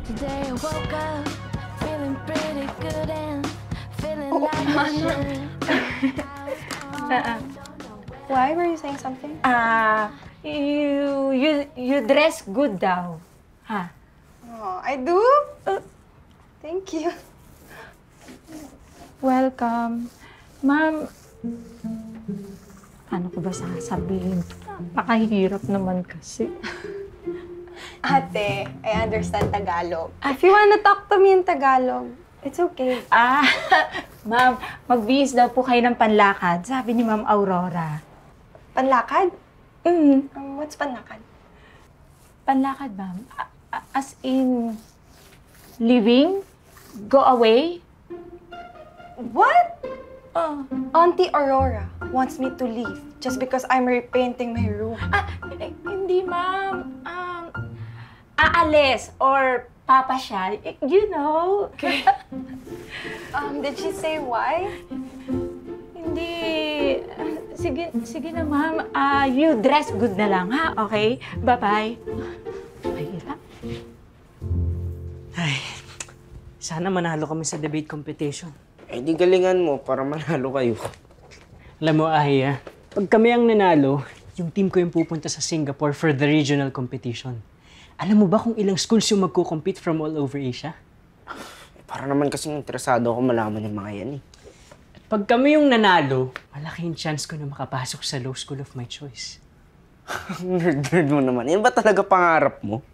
Today I woke up feeling pretty good and feeling like I should. Why? Were you saying something? You dress good daw. Ha? Oh, I do? Thank you. Welcome. Ma'am, ano ko ba sasabihin? Napakahirap naman kasi. Ate, I understand Tagalog. If you wanna talk to me in Tagalog, it's okay. Ma'am, magbihis daw po kayo ng panlakad, sabi ni Ma'am Aurora. Panlakad? What's panlakad? Panlakad, ma'am? As in, leaving? Go away? What? Auntie Aurora wants me to leave just because I'm repainting my room. Hindi, ma'am. Aalis or papasyal. You know. Did she say why? Hindi. Sige na, ma'am. You dress good na lang, ha? Okay? Bye-bye. Mahirap. Ay, sana manalo kami sa debate competition. Eh, di galingan mo para manalo kayo. Alam mo, Ahia, pag kami ang nanalo, yung team ko yung pupunta sa Singapore for the regional competition. Alam mo ba kung ilang schools yung magko-compete from all over Asia? Para naman kasing interesado ako malaman yung mga yan eh. At pag kami yung nanalo, malaki yung chance ko na makapasok sa law school of my choice. Nerd mo naman. Yan ba talaga pangarap mo?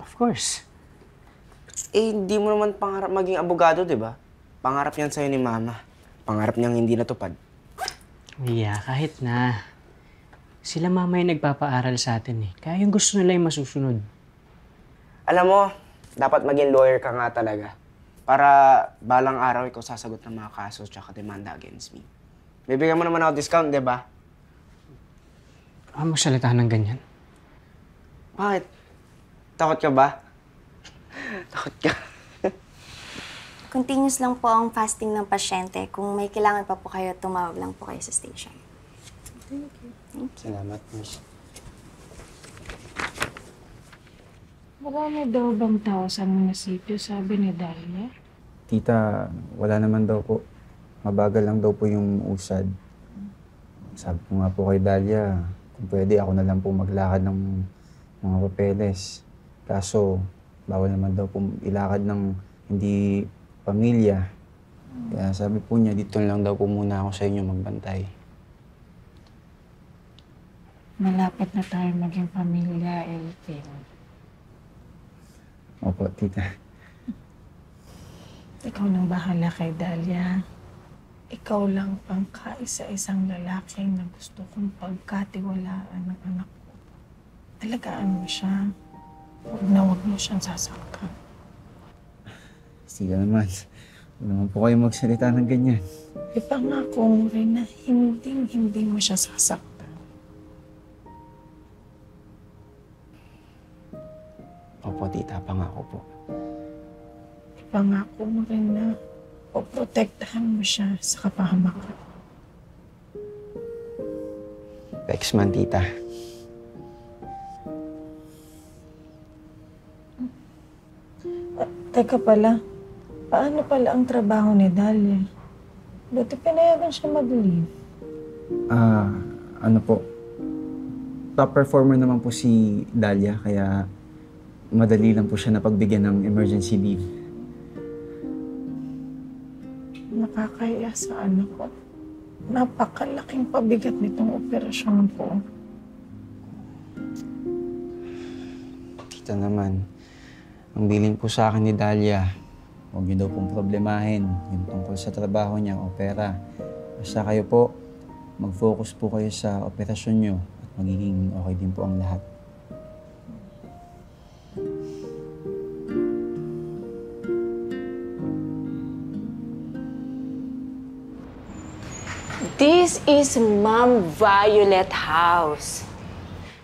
Of course. Eh, hindi mo naman pangarap maging abogado, di ba? Pangarap yan sa'yo ni Mama. Pangarap niyang hindi natupad. Yeah, kahit na. Sila mama yung nagpapaaral sa atin eh. Kaya yung gusto nila yung masusunod. Alam mo, dapat maging lawyer ka nga talaga. Para balang araw ikaw sasagot ng mga kaso tsaka demanda against me. Bibigyan mo naman ako discount, di ba? Ano mo salita ng ganyan? Bakit? Takot ka ba? Takot ka. Continuous lang po ang fasting ng pasyente. Kung may kailangan pa po kayo, tumawag lang po kayo sa station. Thank you. Salamat, Miss. Marami daw bang tao sa munisipyo, sabi ni Dalia? Tita, wala naman daw po. Mabagal lang daw po yung usad. Sabi ko nga po kay Dalia, kung pwede ako na lang po maglakad ng mga papeles. Kaso, bawal naman daw po ilakad ng hindi pamilya. Kaya sabi po niya, dito lang daw po muna ako sa inyo magbantay. Malapit na tayo maging pamilya, Elvin. Opo, tita. Ikaw nang bahala kay Dalia. Ikaw lang pang kaisa-isang lalaki na gusto kong pagkatiwalaan ng anak ko. Talagaan mo siya. Huwag mo siyang sasaktan. Sige naman. Huwag naman po kayo magsalita ng ganyan. Ipangako mo rin na hindi mo siya sasaktan. Opo, tita. Pangako po. Ipangako mo rin na poprotektahan mo siya sa kapahamakan. Pexman, tita. Teka pala, paano pala ang trabaho ni Dalia? Buti pinayagan siya mag-leave. Ano po? Top performer naman po si Dalia, kaya madali lang po siya napagbigyan ng emergency leave. Nakakahiya sa anak ko. Napakalaking pabigat nitong operasyon ko. Tita naman, ang bilin po sa akin ni Dalia, huwag niyo daw pong problemahin yung tungkol sa trabaho niya, opera. Basta kayo po, mag-focus po kayo sa operasyon niyo at magiging okay din po ang lahat. This is Ma'am Violet house.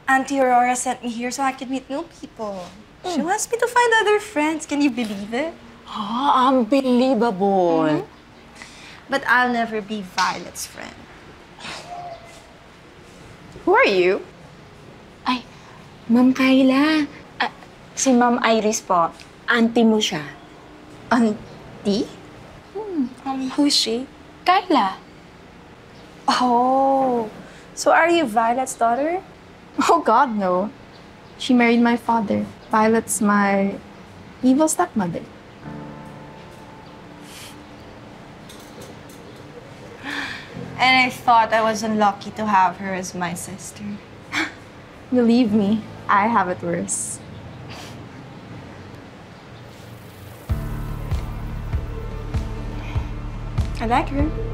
Auntie Aurora sent me here so I could meet new people. She wants me to find other friends. Can you believe it? Unbelievable. But I'll never be Violet's friend. Who are you? Ay, Ma'am Kyla, Si Ma'am Iris po, auntie mo siya. Auntie? Who's she? Kyla. Oh, so are you Violet's daughter? Oh God, no. She married my father. Violet's my evil stepmother. And I thought I was unlucky to have her as my sister. Believe me, I have it worse. I like her.